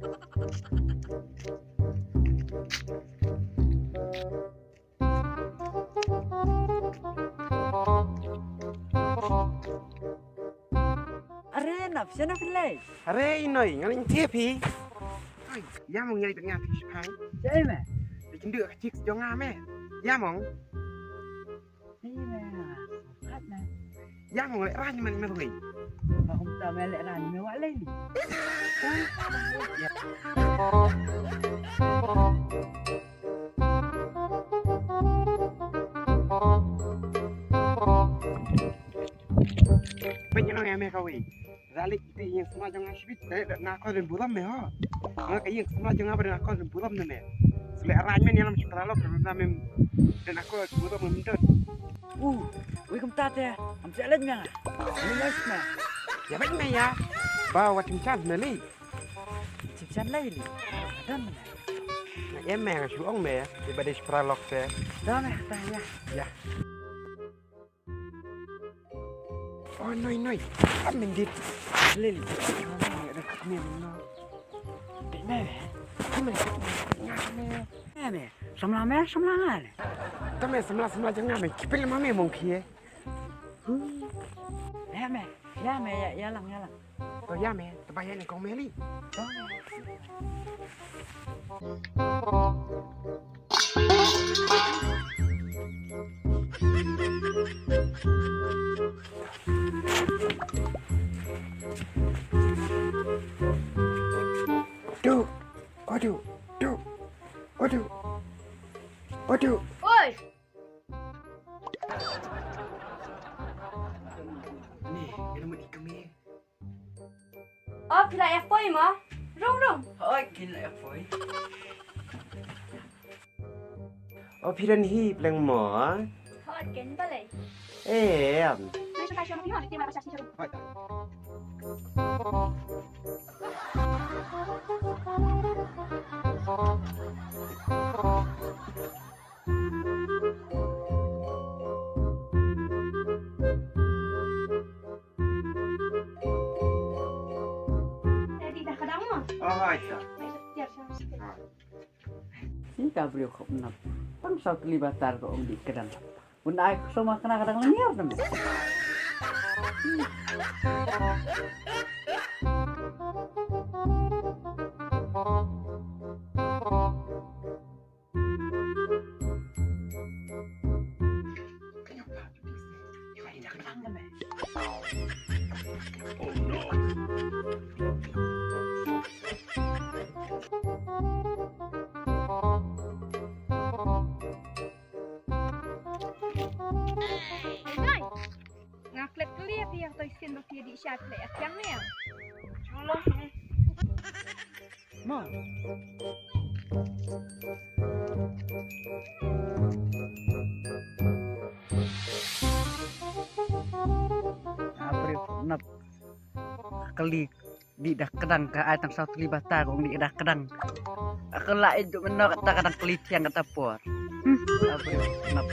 Arena, siapa filai? Are inoi ngaling tepi. Oi, ya mong nyari tengah fish pie. Siapa meh? Dikenduk kecik jonga me. Ya mong. Ini meh, kat meh. Ya mong lek rani man me. Aku tak melek rani mewak lain. Penyen nang me kawi. Zalik ti yang semua jonga shibit nak kau dan buram me ha. Ngak yang semua jonga pada nak kau dan buram ne me. Selek rani men yang mesti terlalu kerana mem dan aku buram mendot. Wih kumtat ya. Am siap lain meh. Ini mas meh. Ya baik me ya. Bawa timcan me li. Cipsan lain ni. Ada meh. Nak em me su ong me daripada spralok se. Dah meh, dah ya. Ya. Oh noi. Amin dit. Lili. Mana ada kami mana? Dik meh. Amin. Ngame. Meh. Samlah meh, samlah ngan. Kami semula jangan me. Kipil mami mungkin. Ya meh. Ya meh, ya lang. Oh ya me, terbayar ni kau meli. Dah meh. Aduh. Oi, Ni, ilmu di kami. oh pila ya foi ma? Rong. Oi, gila ya foi. Oh piran hi pleng mo. Hot ken balai. Em. Nai suka siapa ni hot dia macam siapa? Jadi dah kadang mah. Oh aja. Nai siapa siapa? Ini kabrio kok menap. Pang sau kelibatar kok di kedang. Bunda aku semua kena kadang lengar temen. Nai. Ngaklet kelia yang toy skin do di syat le yang ni. Culah. Mau. Kabrio kok menap. Kali di dah kedang ke ai tang sau kelibatar kok di dah kedang. Aku lah itu menok kata kadang kelitian kata puar. Kabrio kok menap.